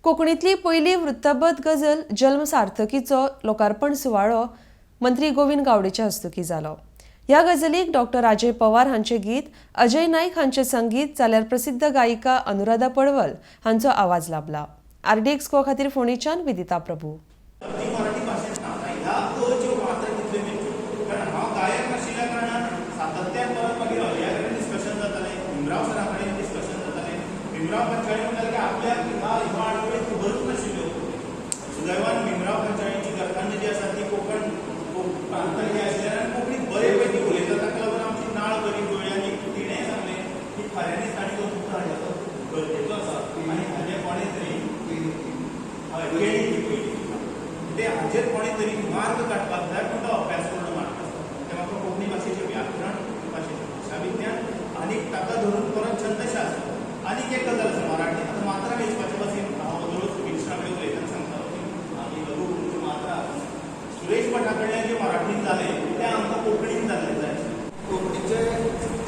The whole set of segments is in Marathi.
कोंकणीतली पयली वृत्तबद्ध गजल जल्म सार्थकीचो लोकार्पण सुवाळो मंत्री गोविंद गावडेच्या हस्तुकी जालो। ह्या गजलीक डॉक्टर राजय पवार हांचे गीत, अजय नाईक हांचे संगीत जाल्यार प्रसिद्ध गायिका अनुराधा पडवल हांचो आवाज लाभला। RDX को खातीर फोंडेच्यान विदिता प्रभू। सुदैवान भीमराव पंचायतीची घरकान्नी जी आसा ती कोकण प्रांतांतली आशिल्ल्यान आनी कोंकणी बरेपैकी उलयता, ताका लागून आमची नाळ बरी जुळ्ळी आनी तिणें सांगलें की खऱ्यांनीच ताणी तो पुत्र हाडलो गरजेचो आसा आनी हाजें कोणें तरी हय केळी ती पयली म्हणजे हाजेर कोणें तरी मार्ग काडपाक जाय, पूण तो अभ्यासपूर्ण मार्ग आसा ते म्हाका कोंकणी भाशेचें व्याकरण, भाशेचें भाशा विज्ञान आनी ताका धरून परत छंदशास्त्र आनीक एक गजाल आसा मराठी। आतां मात्रा वेंचपाचे भाशेन हांव दररोज मिनिस्टरा कडेन उलयतना सांगतालो की आमी लघु म्हणजे मात्रा सुरेश भटा कडल्यान जें मराठीन जालें तें आमकां कोंकणीन जाल्लें जाय आशिल्लें। कोंकणीचे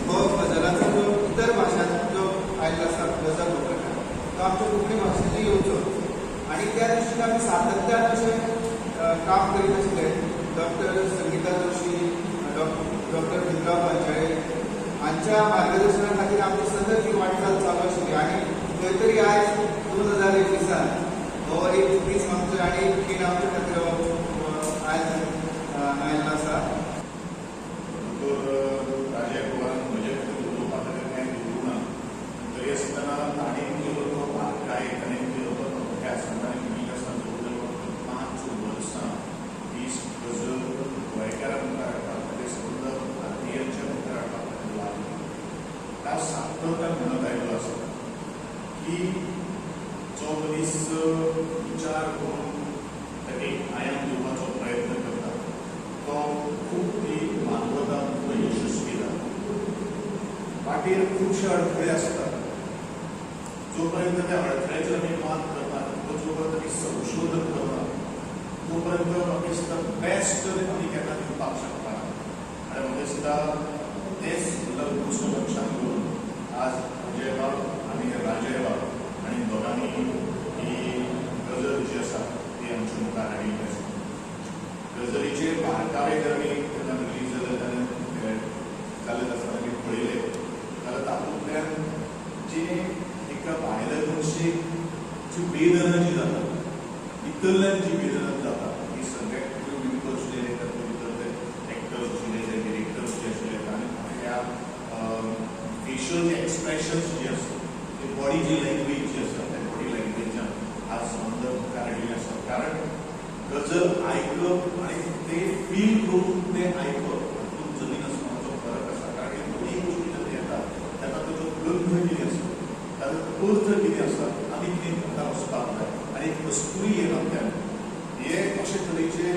हो गजलाचो जो इतर भाशांत जो आयिल्लो आसा गजल हो प्रकार तो आमच्या कोंकणी भाशेचो येवचो आनी त्या दृश्टीन आमी सातत्यान अशें काम करीत आशिल्ले। डॉक्टर संगीता जोशी, डॉक्टर भीमराव पंचाळे हांच्या मार्गदर्शना खातीर आमची सतत ही वाटचाल चालू आशिल्ली आनी खंय तरी आयज 2021 हो एक दीस आमचो आनी एक खीण आमच्या खातीर आयज आयिल्लो आसा। राजय पवारान म्हजे खातीर उलोवपा खातीर कांय दिवूं ना, तरी आसतना ताणें केलो तो बारकाय ताणें केलो तो अभ्यास ताणें केल्लो आसा जवळ जवळ 5 वर्सां 20 गजल गोंयकारां मुखार हाडपा खातीर सुद्दां भारतीयांच्या मुखार हाडपा खातीर लागलो। त्या सातत्यान म्हणत आयिल्लो आसा की जो मनीस विचार करून ताका आयाम दिवपाचो प्रयत्न करता तो खूब ती मानवता यशस्वी जाता। वाटेर खुबशे अडखळे आसतात, जो पर्यंत त्या अडखळ्याचेर आमी मात करतात, जो पर्यंत आमी संशोधन करतात, तो पर्यंत म्हाका दिसता बेस्ट आमी केन्ना दिवपाक शकता। आनी म्हाका दिसता तेच लक्ष लक्षांत घेवन आज अजय बाब आनी राजय बाब आनी दोगांनी ही गजल जी आसा ती आमच्या मुखार हाडिल्ली आसा। गजलीचे बारकावे जर आमी केन्ना रिलीज जाले आसतना आमी पळयले जाल्यार तातूंतल्यान जे एका भायल्या मनशेक जी वेदना जी जाता, भितरल्यान जी वेदना जाता ती सगळ्यात विविध आशिल्ले तातूंत भितर ते एक्टर्स आशिल्ले, ते डिरेक्टर्स जे आशिल्ले तांणी ह्या फेशियल एक्सप्रेशन्स जी आसा, ते बॉडी जी लँग्वेज जी आसा त्या बॉडी लँग्वेजान आज सुंदर मुखार हाडिल्ली आसा। कारण गजल आयकप आनी ते फील करून ते आयकप हातूंत जमीन आसमानाचो फरक आसा। कारण हे दोनी गोश्टी जेन्ना येतात तेन्ना ताचो गंध कितें आसा, ताचो अर्थ कितें आसा, आमी कितें मुखार वचपाक जाय आनी कस्तुरी येनांतल्यान हे अशे तरेचे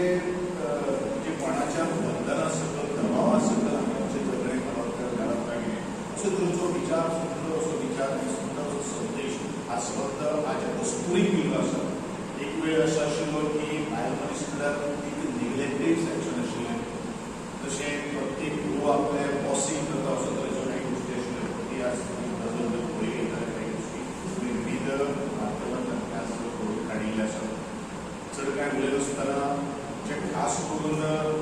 जे कोणाच्या बंधना सकल दबावा सकल आमी आमचे जगणे घालप लागले असो तरेचो विचार, सुंदर असो विचार आनी सुंदर असो संदेश आज फक्त हाज्या कस्तुरीक दिल्लो आसा। एक वेळ असो आशिल्लो की बायल मनीस म्हणल्यार एक निग्लेक्टेड सेक्शन आशिल्लें, जशें प्रत्येक घोव आपले बॉसींग करता असो तरेच्यो काही गोश्टी आशिल्ल्यो, ती आज गजल जर पळयली जाल्यार काही गोश्टी विविध माध्यमांतल्यान आज हाडिल्ले आसा। चड कांय उलयनासतना जे खास करून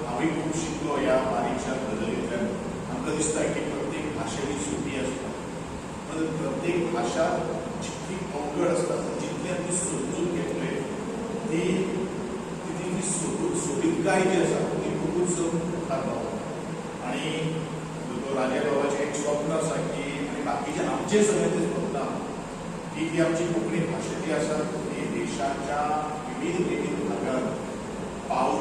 हांवें खूब शिकलो ह्या बारीकशा गजलींतल्यान, आमकां दिसता की प्रत्येक भाशेची सोपी आसता, पण प्रत्येक भाशा जितली अवघड आसता जितल्यान ती समजून घेतले ती तिची सोबीतकाय जी आसा ती खूबच मुखार पावता। आनी राजय बाबाचें एक स्वप्न आसा की आनी बाकीचे आमचे सगळे ते स्वप्न आसा की ती आमची कोंकणी भाशा जी आसा ती देशाच्या विविध भागांत पावची।